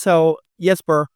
So Jesper,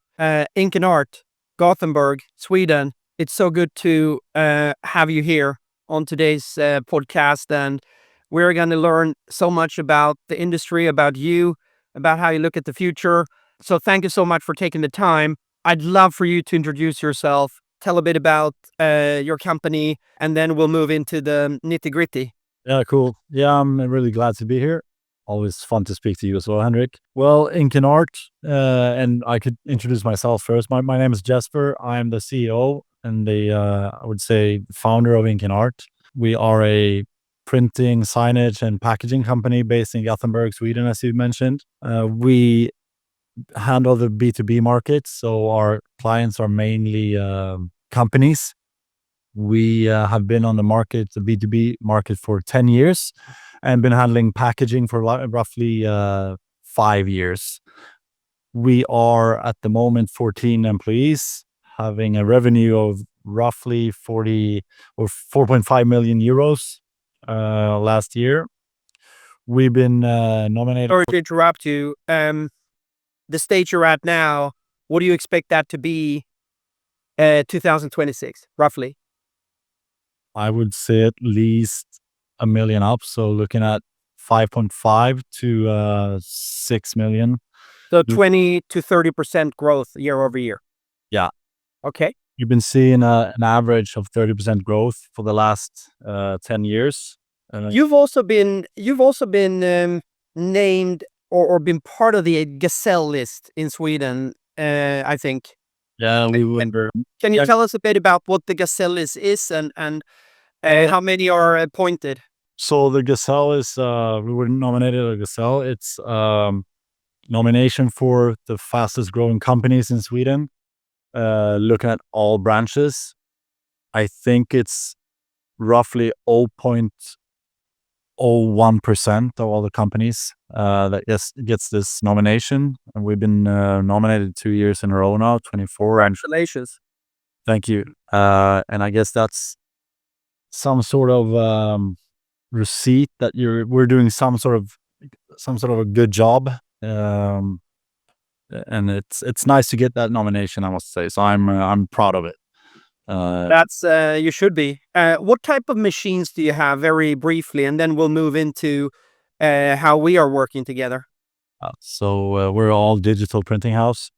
Ink and Art, Gothenburg, Sweden. It's so good to have you here on today's podcast, and we're going to learn so much about the industry, about you, about how you look at the future. So thank you so much for taking the time. I'd love for you to introduce yourself, tell a bit about your company, and then we'll move into the nitty gritty. Yeah, cool. Yeah, I'm really glad to be here. Always fun to speak to you as well, Henrik. Well, Ink and Art, and I could introduce myself first. My name is Jasper. I'm the CEO and the, I would say, founder of Ink and Art. We are a printing, signage, and packaging company based in Gothenburg, Sweden, as you mentioned. We handle the B2B market, so our clients are mainly companies. We have been on the market, the B2B market, for 10 years and been handling packaging for roughly 5 years. We are at the moment 14 employees, having a revenue of roughly 40 or 4.5 million euros last year. We've been nominated. Sorry to interrupt you. The stage you're at now, what do you expect that to be 2026, roughly? I would say at least a million up. So looking at 5.5 to 6 million. So 20 to 30% growth year over year. Yeah. Okay. You've been seeing an average of 30% growth for the last 10 years. You've also been named or been part of the Gazelle list in Sweden, I think. Yeah, we were. Can you tell us a bit about what the Gazelle list is and how many are appointed? So the Gazelle is, we were nominated a Gazelle. It's nomination for the fastest growing companies in Sweden. Looking at all branches, I think it's roughly 0.01% of all the companies that gets this nomination. And we've been nominated 2 years in a row now, 24. Congratulations. Thank you. And I guess that's some sort of receipt that we're doing some sort of a good job. And it's nice to get that nomination, I must say. So I'm proud of it. That's you should be. What type of machines do you have, very briefly, and then we'll move into how we are working together. So we're all digital printing house.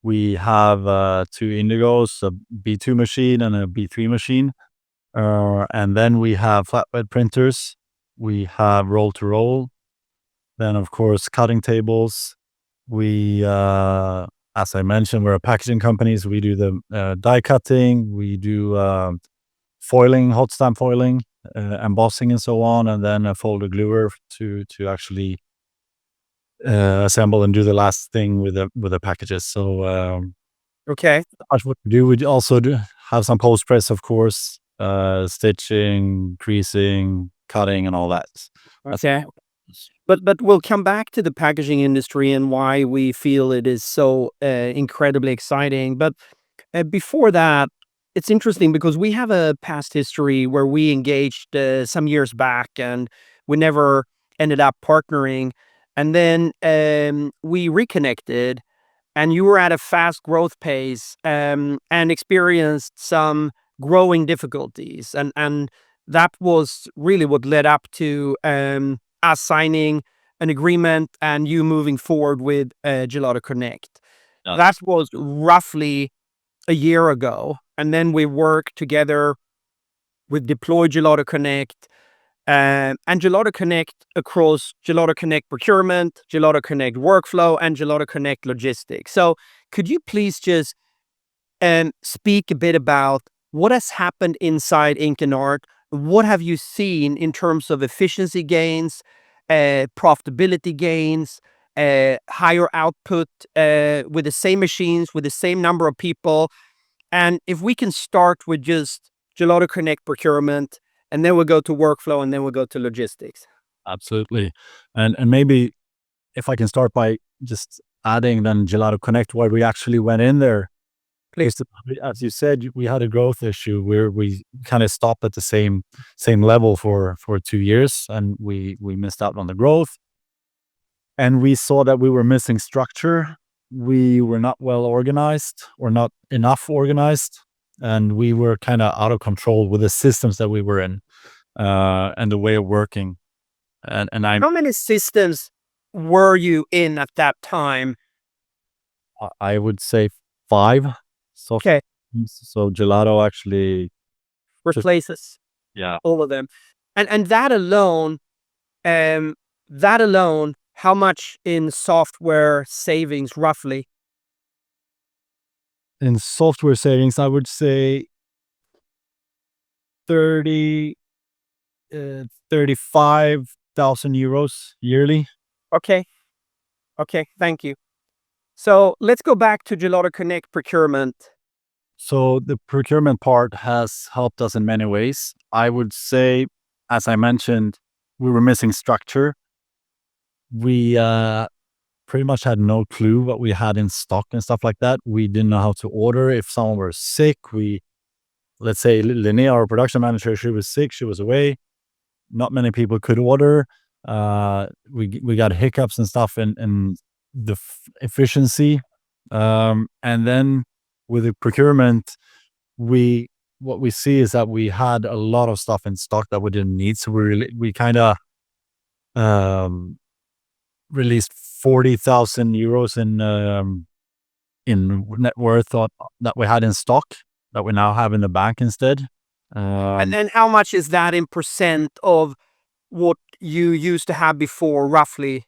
We have 2 Indigos, a B2 machine and a B3 machine. And then we have flatbed printers. We have roll to roll. Then, of course, cutting tables. We, as I mentioned, we're a packaging company, so we do the die cutting. We do foiling, hot stamp foiling, embossing, and so on. And then a folder gluer to actually assemble and do the last thing with the packages. So okay, that's what we do. We also have some post press, of course. Stitching, creasing, cutting, and all that. Okay. But we'll come back to the packaging industry and why we feel it is so incredibly exciting. But before that, it's interesting because we have a past history where we engaged some years back and we never ended up partnering. And then we reconnected, and you were at a fast growth pace and experienced some growing difficulties, and that was really what led up to us signing an agreement and you moving forward with GelatoConnect. That was roughly a year ago, and then we worked together with deployed GelatoConnect and GelatoConnect across GelatoConnect Procurement, GelatoConnect Workflow, and GelatoConnect Logistics. So could you please just speak a bit about what has happened inside Ink and Art? What have you seen in terms of efficiency gains, profitability gains, higher output with the same machines, with the same number of people? And if we can start with just GelatoConnect Procurement, and then we'll go to Workflow, and then we'll go to Logistics. Absolutely. And maybe if I can start by just adding then GelatoConnect, why we actually went in there. Please. As you said, we had a growth issue where we kind of stopped at the same level for 2 years, and we missed out on the growth. And we saw that we were missing structure we were not well organized or not enough organized, and we were kind of out of control with the systems that we were in, and the way of working. And How many systems were you in at that time? I would say 5 software. Okay, So Gelato actually just, replaces yeah. all of them. And um, that alone, how much in software savings roughly? In software savings, I would say 30, 35,000 euros yearly. Okay, okay, thank you. So let's go back to GelatoConnect procurement. So the procurement part has helped us in many ways. I would say, as I mentioned, we were missing structure. We pretty much had no clue what we had in stock and stuff like that. We didn't know how to order. If someone were sick, let's say Linnea, our production manager, she was sick, she was away. Not many people could order. We got hiccups and stuff in the efficiency. And then with the procurement, what we see is that we had a lot of stuff in stock that we didn't need. So we kind of released 40,000 euros in net worth that we had in stock that we now have in the bank instead. And then how much is that in percent of what you used to have before, roughly?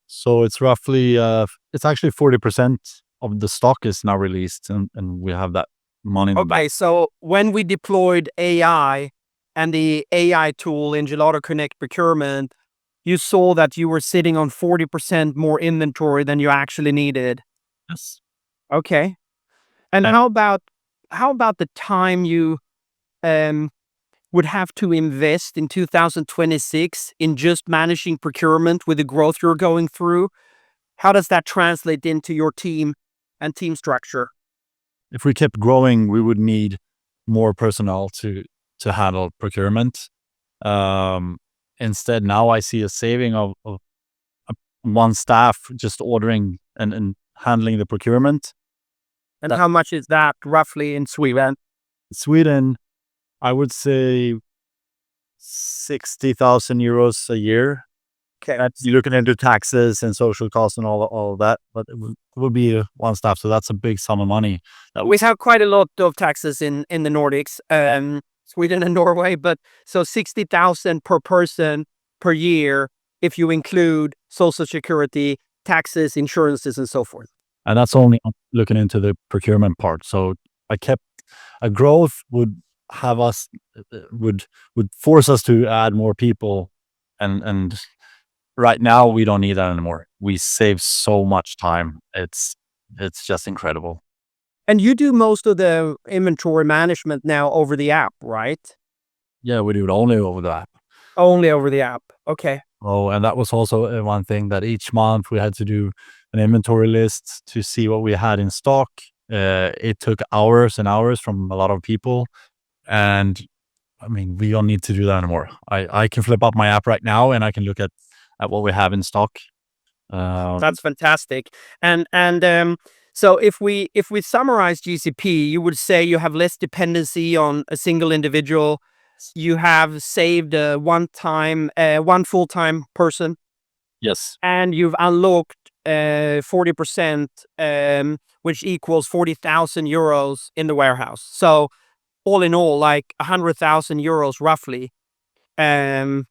So it's roughly, it's actually 40% of the stock is now released, and we have that money in the bank. Okay, so when we deployed AI and the AI tool in GelatoConnect procurement, you saw that you were sitting on 40% more inventory than you actually needed. Yes. Okay. And And how about the time you um would have to invest in 2026 in just managing procurement with the growth you're going through? How does that translate into your team and team structure? if we kept growing, we would need more personnel to handle procurement. Um, Instead, now I see a saving of one staff just ordering and handling the procurement. And That how much is that roughly in Sweden? Sweden, I would say 60,000 euros a year. Okay. That's you're looking into taxes and social costs and all of that, but it would be one staff. So that's a big sum of money. We have quite a lot of taxes in the Nordics, Sweden and Norway, but so 60,000 per person per year if you include social security, taxes, insurances, and so forth. And that's only looking into the procurement part. So I kept a growth would have us would force us to add more people, and right now we don't need that anymore. We save so much time. It's just incredible. And you do most of the inventory management now over the app, right? Yeah, we do it only over the app. Only over the app. Okay. Oh, and that was also one thing that each month we had to do an inventory list to see what we had in stock. It took hours and hours from a lot of people. And I mean, we don't need to do that anymore. I can flip up my app right now and I can look at what we have in stock. That's fantastic. And so if we summarize GCP, you would say you have less dependency on a single individual. You have saved one full-time person, Yes. and you've unlocked 40%, which equals 40,000 euros in the warehouse. So all in all, like 100,000 euros roughly, from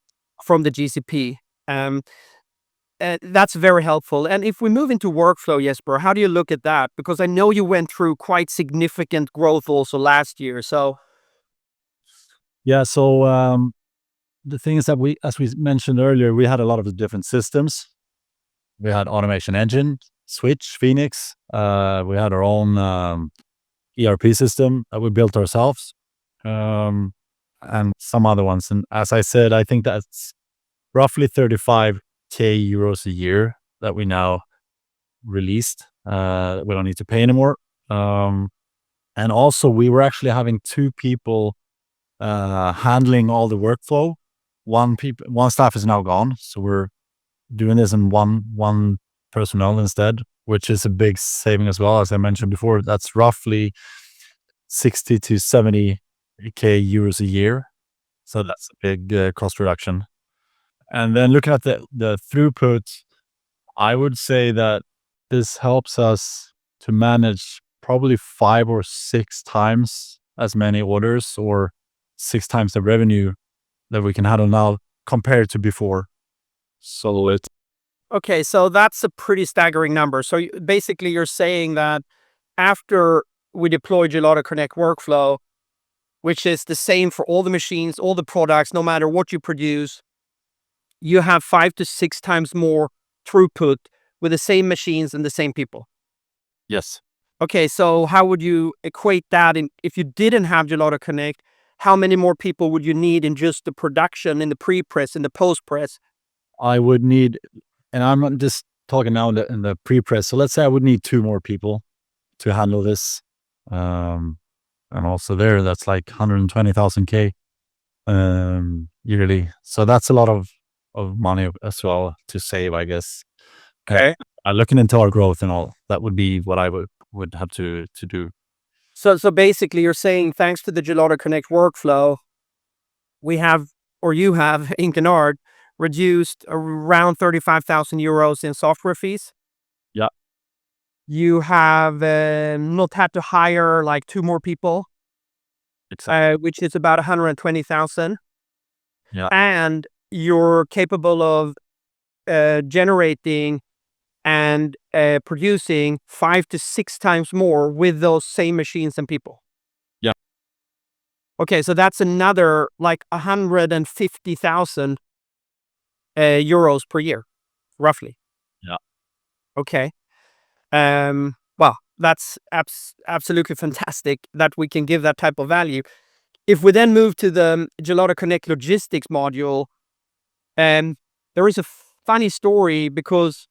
the GCP. Um, that's very helpful. And if we move into workflow, Jesper, how do you look at that? Because I know you went through quite significant growth also last year. So Yeah. So the thing is that as we mentioned earlier, we had a lot of the different systems. We had Automation Engine, Switch, Phoenix. We had our own ERP system that we built ourselves, and some other ones. And as I said, I think that's roughly 35k euros a year that we now released. We don't need to pay anymore. And also, we were actually having 2 people handling all the workflow. One staff is now gone, so we're doing this in one personnel instead, which is a big saving as well. As I mentioned before, that's roughly 60 to 70K euros a year. So that's a big cost reduction. And then looking at the throughput, I would say that this helps us to manage probably 5 or 6 times as many orders, or 6 times the revenue that we can handle now compared to before. So it's Okay, so that's a pretty staggering number. So basically, you're saying that after we deploy GelatoConnect workflow, which is the same for all the machines, all the products, no matter what you produce, you have 5 to 6 times more throughput with the same machines and the same people. yes. Okay, so how would you equate that if you didn't have GelatoConnect? How many more people would you need in just the production, in the pre-press, in the post-press? I would need, and I'm not just talking now in the pre-press. So let's say I would need 2 more people to handle this. And also that's like 120,000 K yearly. So that's a lot of money as well to save, I guess. Okay. Looking into our growth and all, that would be what I would have to do. So basically, you're saying thanks to the GelatoConnect workflow, we have, or you have, in Canard, reduced around 35,000 euros in software fees. Yeah. You have not had to hire like 2 more people, Exactly. which is about 120,000. Yeah. And you're capable of generating and producing 5 to 6 times more with those same machines and people. Yeah. Okay, so that's another like 150,000 euros per year, roughly. Yeah. Okay. Well, that's absolutely fantastic that we can give that type of value. If we then move to the GelatoConnect logistics module, there is a funny story, because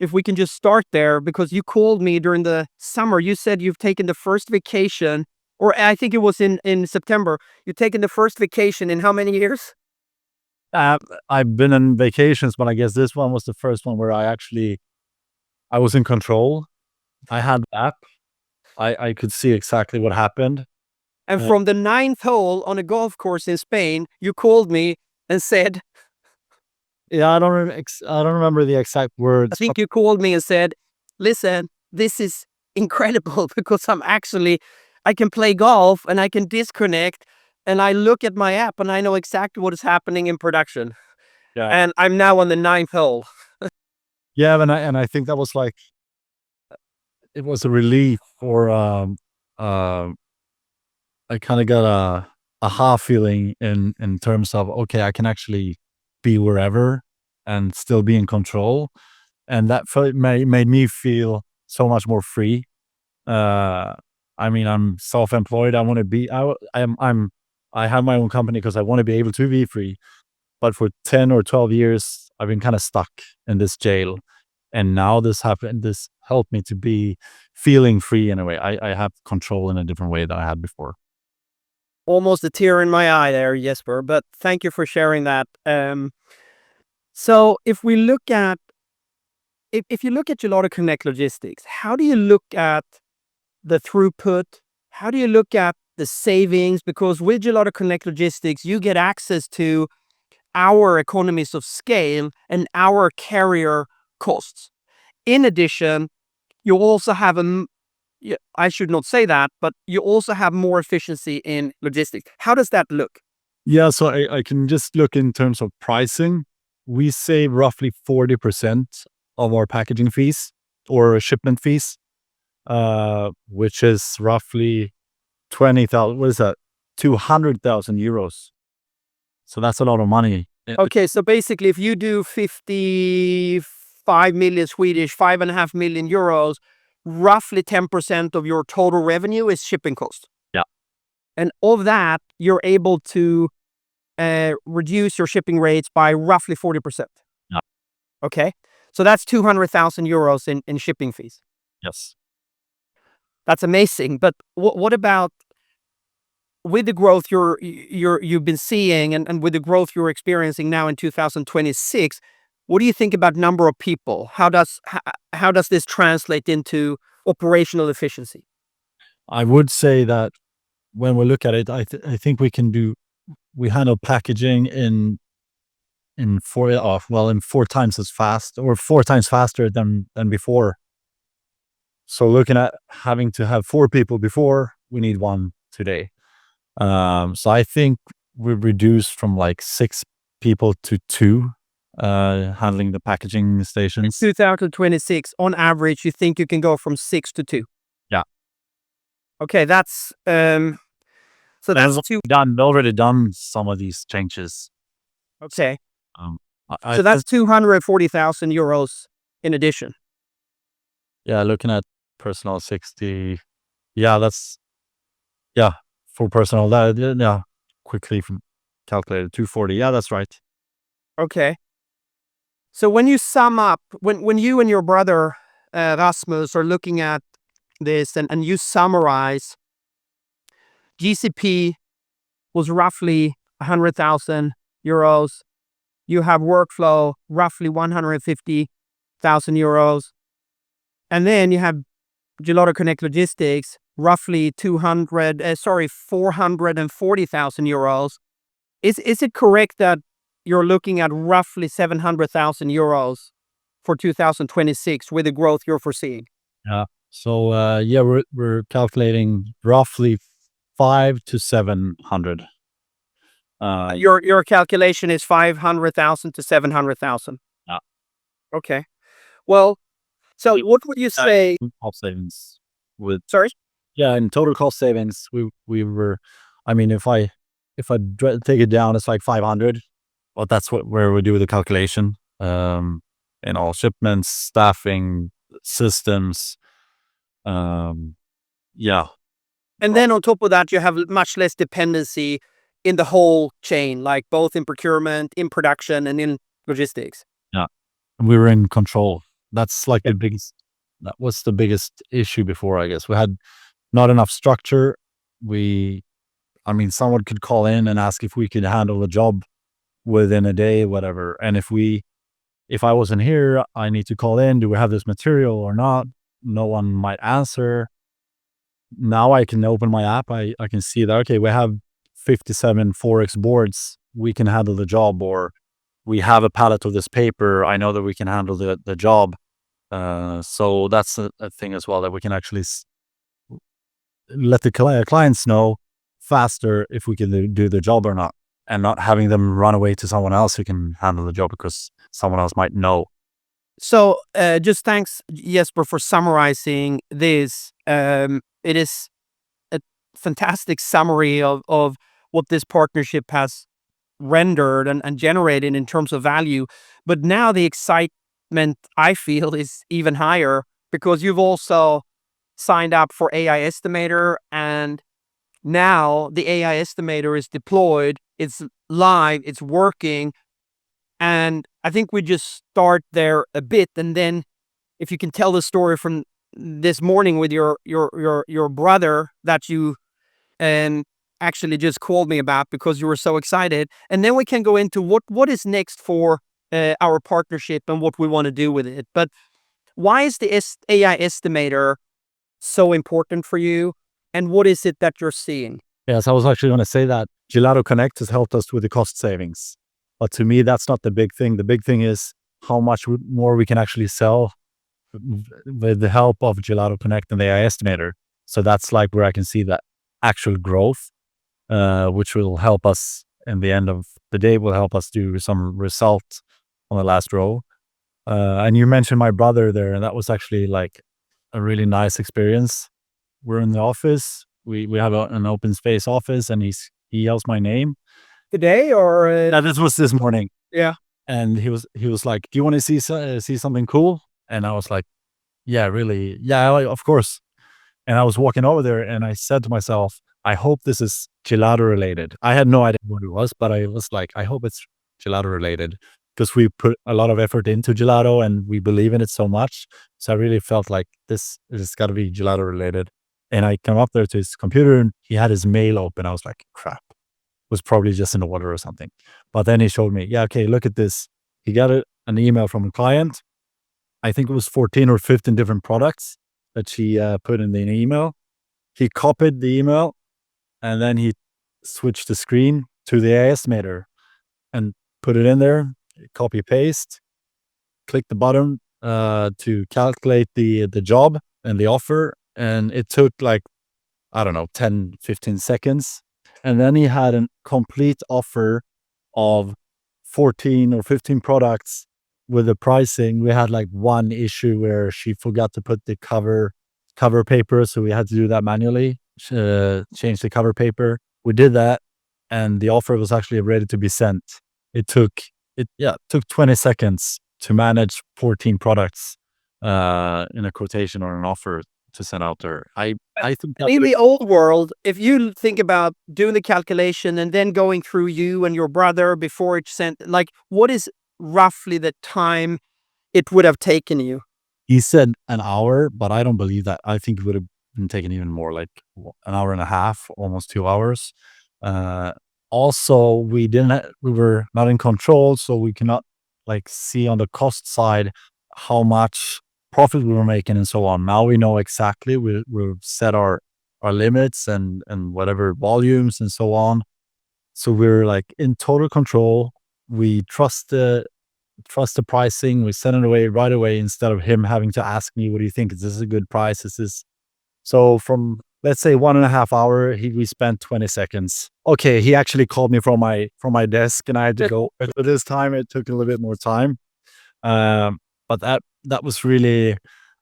if we can just start there, because you called me during the summer, you said you've taken the first vacation, or I think it was in September, you've taken the first vacation in how many years? I've been on vacations, but I guess this one was the first one where I was in control. I had the app. I could see exactly what happened. And from the 9th hole on a golf course in Spain, you called me and said, Yeah, I don't remember the exact I words, but think you called me and said, listen, this is incredible because I can play golf and I can disconnect and I look at my app and I know exactly what is happening in production. yeah. And I'm now on the 9th hole. Yeah, and I think that was like, it was a relief, or uh, I kind of got a aha feeling in terms of, okay, I can actually be wherever and still be in control, and that made me feel so much more free. Uh, I mean, I'm self-employed. I want to be. I have my own company because I want to be able to be free. But for 10 or 12 years, I've been kind of stuck in this jail. And now this happened. This helped me to be feeling free in a way. I have control in a different way than I had before. Almost a tear in my eye there, Jesper, but thank you for sharing that. So if we look at, if you look at GelatoConnect Logistics, how do you look at the throughput? How do you look at the savings? Because with GelatoConnect Logistics, you get access to our economies of scale and our carrier costs. In addition, you also have I should not say that, but you also have more efficiency in logistics. How does that look? Yeah, so I can just look in terms of pricing. We save roughly 40% of our packaging fees or shipment fees, which is roughly 20,000. What is that? 200,000 euros. So that's a lot of money. Okay, so basically, if you do 55 million Swedish, 5.5 million euros, roughly 10% of your total revenue is shipping cost. Yeah. And of that, you're able to reduce your shipping rates by roughly 40%. Yeah. Okay, so that's 200,000 euros in shipping fees. Yes. That's amazing. But what about with the growth you've been seeing, and with the growth you're experiencing now in 2026? What do you think about number of people? How does this translate into operational efficiency? I would say that when we look at it, I think we handle packaging in four times as fast, or four times faster than before. So looking at having to have four people before, we need one today. So I think we've reduced from like 6 people to 2, handling the packaging stations. 2026, on average, you think you can go from 6 to 2? Yeah. Okay, that's so that's two. Already done some of these changes. Okay, Um, so that's 240,000 euros in addition. Yeah, looking at personal 60. Yeah, for personal that, yeah, quickly from calculated 240. Yeah, that's right. Okay. So when you sum up, when you and your brother Rasmus are looking at this and you summarize, GCP was roughly 100,000 euros. You have workflow roughly 150,000 euros. And then you have GelatoConnect Logistics, roughly 440,000 euros. Is it correct that you're looking at roughly 700,000 euros for 2026 with the growth you're foreseeing? Yeah. So yeah, we're calculating roughly 5 to 700. Your calculation is 500,000 to 700,000. Yeah. Okay. Well, so what would you say? Cost savings with Sorry. Yeah, in total cost savings, we were. I mean, if I take it down, it's like 500. But that's where we do the calculation. In all shipments, staffing, systems. Yeah. And then on top of that, you have much less dependency in the whole chain, like both in procurement, in production, and in logistics. Yeah. And we were in control. That's like that was the biggest issue before, I guess. We had not enough structure. Someone could call in and ask if we could handle the job within a day, whatever. And if I wasn't here, I need to call in. Do we have this material or not? No one might answer. Now I can open my app. I can see that, okay, we have 57 Forex boards. We can handle the job, or we have a pallet of this paper. I know that we can handle the job. So that's a thing as well, that we can actually let the clients know faster if we can do the job or not, and not having them run away to someone else who can handle the job because someone else might know. So just thanks, Jesper, for summarizing this. It is a fantastic summary of what this partnership has rendered and generated in terms of value. But now the excitement, I feel, is even higher because you've also signed up for AI Estimator, and now the AI Estimator is deployed, it's live, it's working. And I think we just start there a bit, and then if you can tell the story from this morning with your brother that you actually just called me about because you were so excited, and then we can go into what is next for our partnership and what we want to do with it. But why is the AI Estimator so important for you, and what is it that you're seeing? Yes, I was actually going to say that GelatoConnect has helped us with the cost savings. But to me, that's not the big thing. The big thing is how much more we can actually sell with the help of GelatoConnect and the AI Estimator. So that's like where I can see that actual growth, which will help us in the end of the day, will help us do some result on the last row. And you mentioned my brother there, and that was actually like a really nice experience. We're in the office. We have an open space office, and he yells my name. Today or Yeah, this was this morning. Yeah. And he was like, "Do you want to see something cool?" And I was like, "Yeah, really, yeah, of course." And I was walking over there, and I said to myself, "I hope this is gelato related." I had no idea what it was, but I was like, "I hope it's gelato related," because we put a lot of effort into gelato and we believe in it so much. So I really felt like this has got to be gelato related. And I come up there to his computer, and he had his mail open. I was like, "Crap." Was probably just in the water or something. But then he showed me, yeah, okay, look at this. He got an email from a client. I think it was 14 or 15 different products that she put in the email. He copied the email and then he switched the screen to the AI Estimator and put it in there, copy paste, click the button to calculate the job and the offer. And it took like, I don't know, 10, 15 seconds. And then he had a complete offer of 14 or 15 products with the pricing. We had like one issue where she forgot to put the cover paper. So we had to do that manually, change the cover paper. We did that. And the offer was actually ready to be sent. It took 20 seconds to manage 14 products in a quotation or an offer to send out there. I think that In the old world, if you think about doing the calculation and then going through you and your brother before it's sent, like what is roughly the time it would have taken you? he said an hour, but I don't believe that. I think it would have been taken even more, like an hour and a half, almost 2 hours. Also, we were not in control, so we cannot like see on the cost side how much profit we were making and so on. Now we know exactly. We've set our limits and whatever volumes and so on. So we're like in total control. We trust the pricing. We send it away right away instead of him having to ask me, "What do you think? Is this a good price? Is this?" So from, let's say, 1.5 hour, we spent 20 seconds. Okay, he actually called me from my desk, and I had to go. But this time, it took a little bit more time. But that was really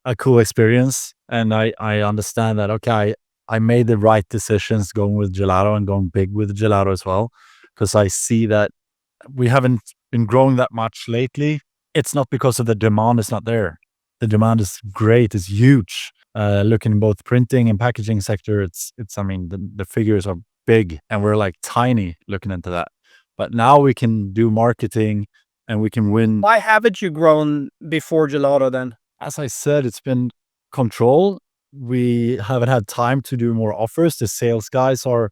a cool experience, and I understand that. Okay, I made the right decisions going with Gelato and going big with Gelato as well, because I see that we haven't been growing that much lately. It's not because of the demand is not there. The demand is great, it's huge. Looking in both printing and packaging sector, it's I mean, the figures are big and we're like tiny looking into that. But now we can do marketing and we can win. Why haven't you grown before Gelato then? As I said, it's been control. We haven't had time to do more offers. The sales guys are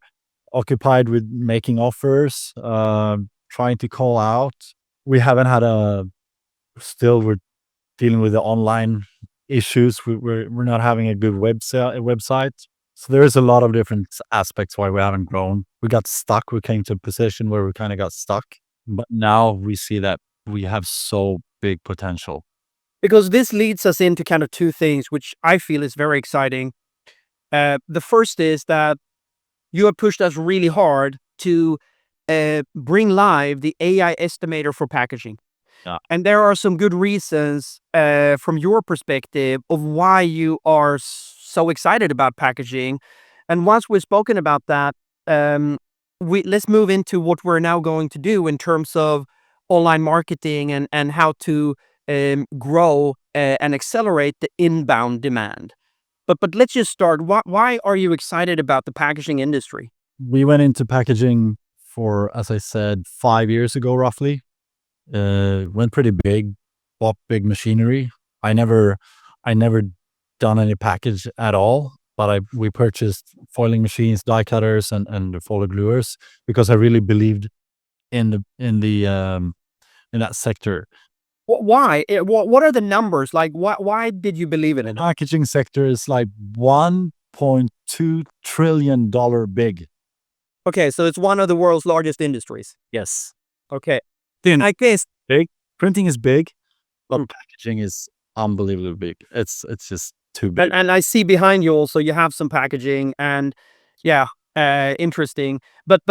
occupied with making offers, trying to call out. We haven't had still we're dealing with the online issues. We're not having a good website. So there is a lot of different aspects why we haven't grown. We got stuck. We came to a position where we kind of got stuck. But now we see that we have so big potential. Because this leads us into kind of two things, which I feel is very exciting. The first is that you have pushed us really hard to bring live the AI Estimator for packaging. Yeah. And there are some good reasons from your perspective of why you are so excited about packaging. And once we've spoken about that, let's move into what we're now going to do in terms of online marketing and how to grow and accelerate the inbound demand. But let's just start. Why are you excited about the packaging industry? We went into packaging for, as I said, 5 years ago, roughly. Went pretty big, bought big machinery. I never done any package at all, but we purchased foiling machines, die cutters, and the folder gluers because I really believed in that sector. Why? What are the numbers? Like, why did you believe in it? Packaging sector is like $1.2 trillion big. Okay, so it's one of the world's largest industries. Yes. Okay. Then I guess big. Printing is big, but packaging is unbelievably big. It's just too big. and I see behind you also you have some packaging and yeah, interesting. But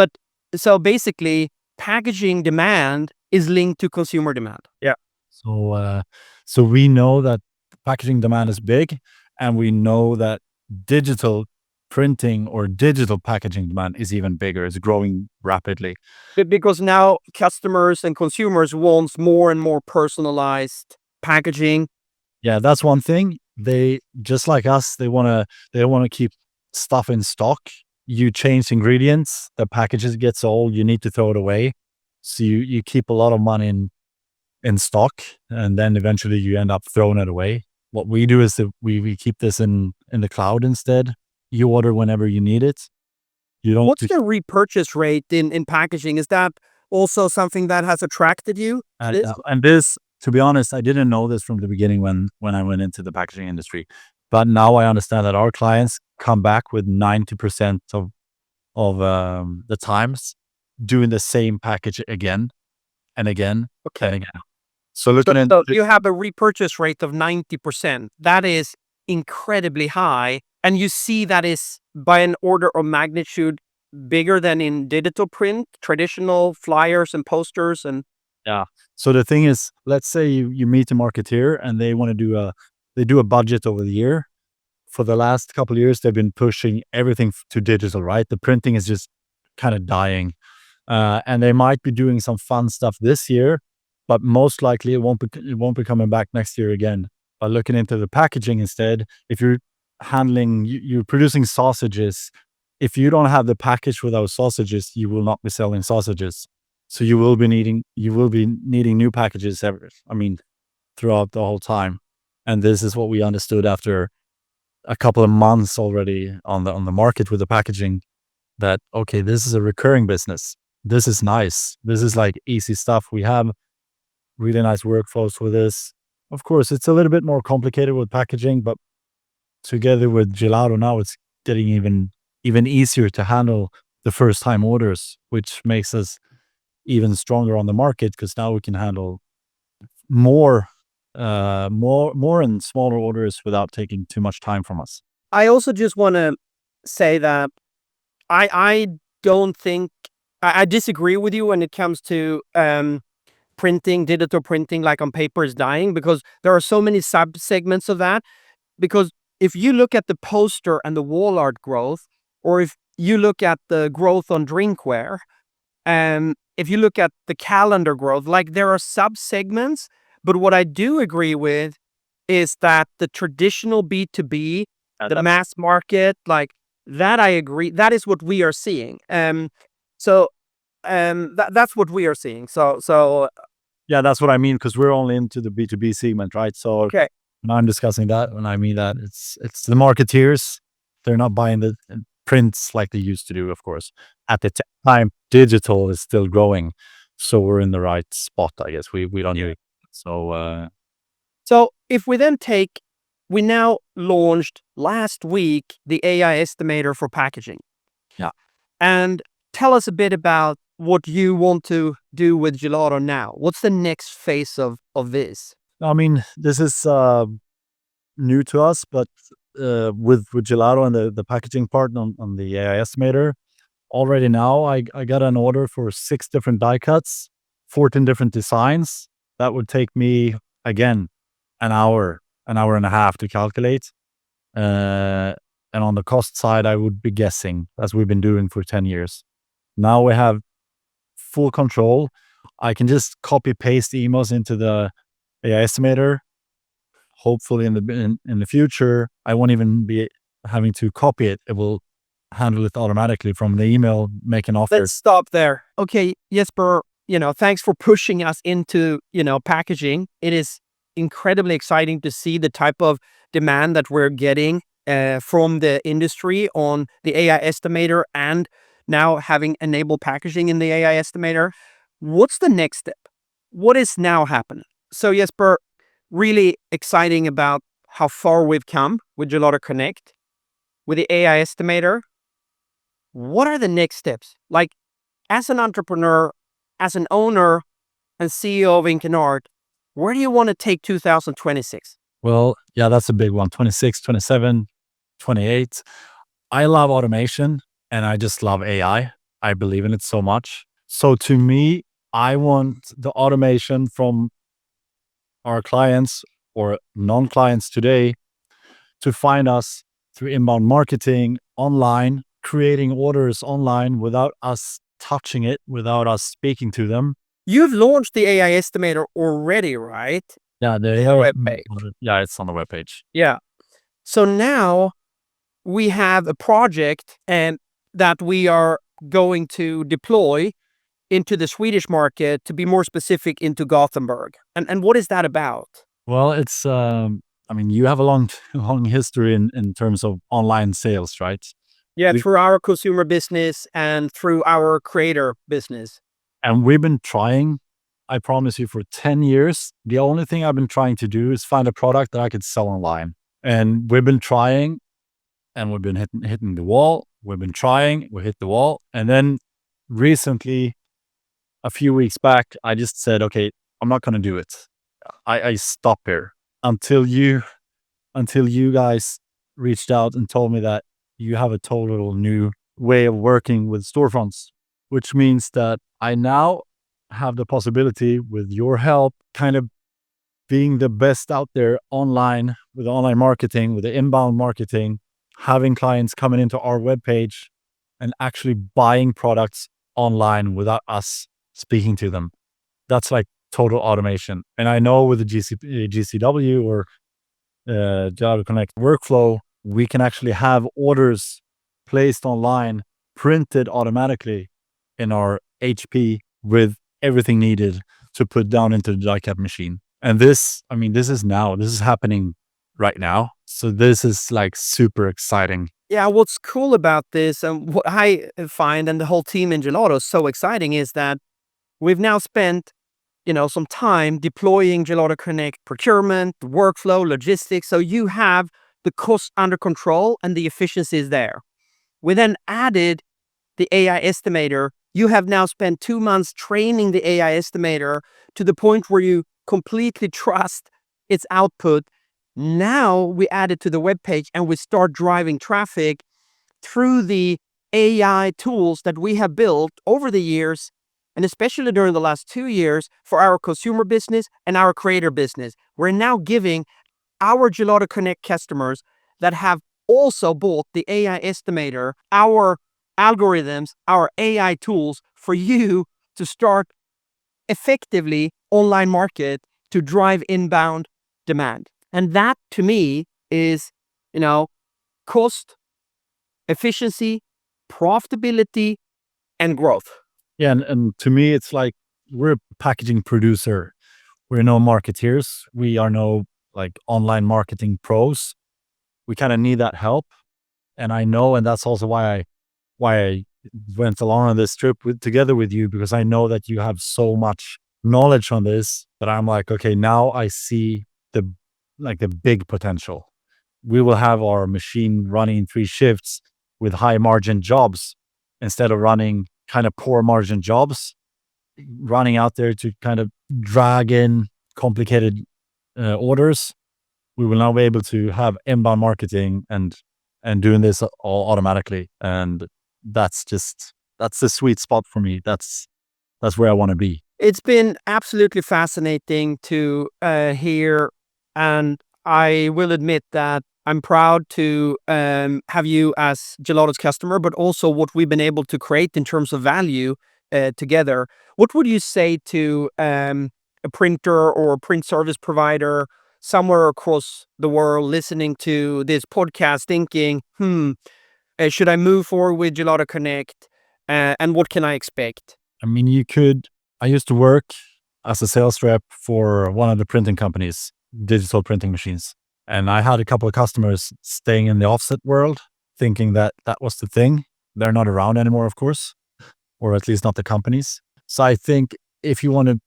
so basically packaging demand is linked to consumer demand. Yeah. So we know that packaging demand is big, and we know that digital printing or digital packaging demand is even bigger. It's growing rapidly. Because now customers and consumers want more and more personalized packaging. Yeah, that's one thing. They, just like us, they want to keep stuff in stock. You change ingredients, the packages gets old, you need to throw it away. So you keep a lot of money in stock, and then eventually you end up throwing it away. What we do is that we keep this in the cloud instead. You order whenever you need it. You don't. What's the repurchase rate in packaging? Is that also something that has attracted you? And this, to be honest, I didn't know this from the beginning when I went into the packaging industry, but now I understand that our clients come back with 90% of the times doing the same package again and again and Okay. again. So looking at So you have a repurchase rate of 90%. That is incredibly high. And you see that is by an order of magnitude bigger than in digital print, traditional flyers and posters. And yeah. So the thing is, let's say you meet a marketeer and they want to do a budget over the year. For the last couple of years, they've been pushing everything to digital, right? The printing is just kind of dying. And they might be doing some fun stuff this year, but most likely it won't be coming back next year again. But looking into the packaging instead, if you're you're producing sausages, if you don't have the package with those sausages, you will not be selling sausages. So you will be needing new packages throughout the whole time. And this is what we understood after a couple of months already on the market with the packaging, that okay, this is a recurring business. This is nice. This is like easy stuff. We have really nice workflows with this. Of course, it's a little bit more complicated with packaging, but together with Gelato now, it's getting even easier to handle the first time orders, which makes us even stronger on the market because now we can handle more and smaller orders without taking too much time from us. I also just want to say that I don't think I disagree with you when it comes to printing, digital printing, like on paper is dying, because there are so many sub segments of that. Because if you look at the poster and the wall art growth, or if you look at the growth on drinkware, and if you look at the calendar growth, like there are sub segments. But what I do agree with is that the traditional B2B, the mass market, like that, I agree. That is what we are seeing. That's what we are seeing. So Yeah, that's what I mean, because we're only into the B2B segment, right? So okay. when I'm discussing that, when I mean that, it's the marketeers. They're not buying the prints like they used to do, of course. At the time, digital is still growing, so we're in the right spot, I guess. We don't need it. So So if we then take, we now launched last week the AI Estimator for packaging. yeah. And tell us a bit about what you want to do with Gelato now. What's the next phase of this? I mean, this is new to us, but with Gelato and the packaging part on the AI Estimator, already now I got an order for 6 different die cuts, 14 different designs. That would take me, again, an hour and a half to calculate. And on the cost side, I would be guessing, as we've been doing for 10 years. Now we have full control. I can just copy paste the emails into the AI Estimator. Hopefully in the future, I won't even be having to copy it. It will handle it automatically from the email, make an offer. Let's stop there. Okay, Jesper, thanks for pushing us into, packaging. It is incredibly exciting to see the type of demand that we're getting from the industry on the AI Estimator, and now having enabled packaging in the AI Estimator. What's the next step? What is now happening? So Jesper, really exciting about how far we've come with GelatoConnect, with the AI Estimator. What are the next steps? Like, as an entrepreneur, as an owner and CEO of Inkenart, where do you want to take 2026? Well, yeah, that's a big one. 26, 27, 28. I love automation and I just love AI. I believe in it so much. So to me, I want the automation from our clients or non-clients today to find us through inbound marketing online, creating orders online without us touching it, without us speaking to them. You've launched the AI Estimator already, right? Yeah, yeah, it's on the webpage. Yeah. So now we have a project and that we are going to deploy into the Swedish market, to be more specific, into Gothenburg. And what is that about? Well, it's you have a long history in terms of online sales, right? Yeah, We, through our consumer business and through our creator business. and we've been trying I promise you, for 10 years, the only thing I've been trying to do is find a product that I could sell online. And we've been trying, and we've been hitting the wall. We've been trying, we hit the wall. And then recently, a few weeks back, I just said, okay, I'm not going to do it. I stop here until you guys reached out and told me that you have a total new way of working with storefronts, which means that I now have the possibility, with your help, kind of being the best out there online, with online marketing, with the inbound marketing, having clients coming into our webpage and actually buying products online without us speaking to them. That's like total automation. And I know with the GCW or GelatoConnect workflow, we can actually have orders placed online, printed automatically in our HP with everything needed to put down into the die cap machine. And this is happening right now. So this is like super exciting. Yeah, what's cool about this, and what I find, and the whole team in Gelato is so exciting, is that we've now spent, some time deploying GelatoConnect procurement, workflow, logistics. So you have the cost under control and the efficiencies there. We then added the AI Estimator. You have now spent 2 months training the AI Estimator to the point where you completely trust its output. Now we add it to the web page and we start driving traffic through the AI tools that we have built over the years, and especially during the last 2 years, for our consumer business and our creator business. We're now giving our GelatoConnect customers that have also bought the AI Estimator, our algorithms, our AI tools, for you to start effectively online market to drive inbound demand. And that, to me, is, cost, efficiency, profitability, and growth. Yeah, and to me, it's like we're a packaging producer. We're no marketeers. We are no like online marketing pros. We kind of need that help. And I know, and that's also why I went along on this trip together with you, because I know that you have so much knowledge on this that I'm like, okay, now I see the big potential. We will have our machine running 3 shifts with high margin jobs instead of running kind of poor margin jobs, running out there to kind of drag in complicated orders. We will now be able to have inbound marketing and doing this all automatically. And that's the sweet spot for me. That's where I want to be. It's been absolutely fascinating to hear, and I will admit that I'm proud to have you as Gelato's customer, but also what we've been able to create in terms of value together. What would you say to a printer or a print service provider somewhere across the world listening to this podcast, thinking, should I move forward with GelatoConnect, and what can I expect? I mean, I used to work as a sales rep for one of the printing companies, digital printing machines. And I had a couple of customers staying in the offset world, thinking that that was the thing. They're not around anymore, of course, or at least not the companies. So I think if you want to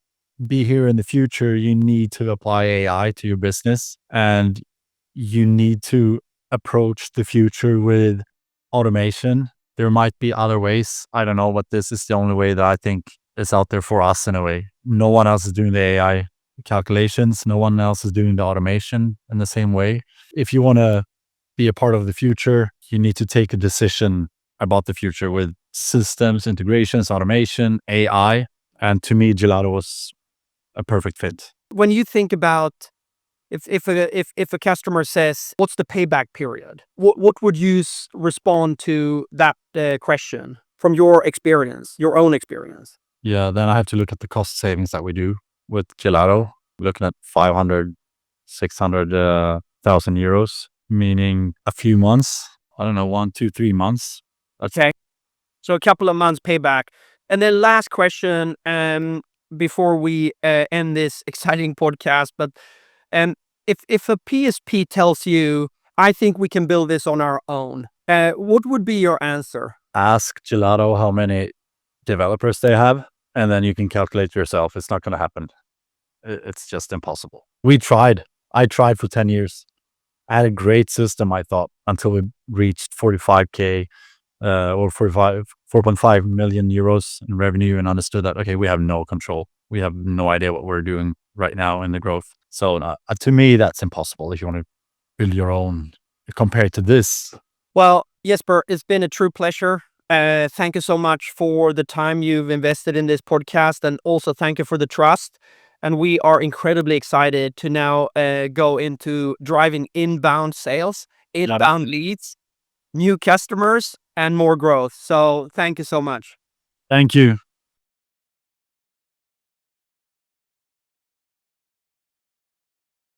be here in the future, you need to apply AI to your business, and you need to approach the future with automation. There might be other ways. I don't know, but this is the only way that I think is out there for us in a way. No one else is doing the AI calculations. No one else is doing the automation in the same way. If you want to be a part of the future, you need to take a decision about the future with systems, integrations, automation, AI. And to me, Gelato was a perfect fit. When you think about if a customer says, "What's the payback period?" What would you respond to that question from your experience, your own experience? Yeah, then I have to look at the cost savings that we do with Gelato. We're looking at 500, 600,000 euros, meaning a few months. I don't know, 1, 2, 3 months. Okay. So a couple of months payback. And then last question, before we end this exciting podcast, but if a PSP tells you, "I think we can build this on our own," what would be your answer? Ask Gelato how many developers they have and then you can calculate yourself. It's not going to happen. It's just impossible. We tried. I tried for 10 years. I had a great system, I thought, until we reached 45K or 4.5 million euros in revenue, and understood that, okay, we have no control. We have no idea what we're doing right now in the growth. So to me, that's impossible if you want to build your own compared to this. Well, Jesper, it's been a true pleasure. Thank you so much for the time you've invested in this podcast, and also thank you for the trust. And we are incredibly excited to now go into driving inbound sales, inbound leads, new customers, and more growth. So thank you so much. Thank you.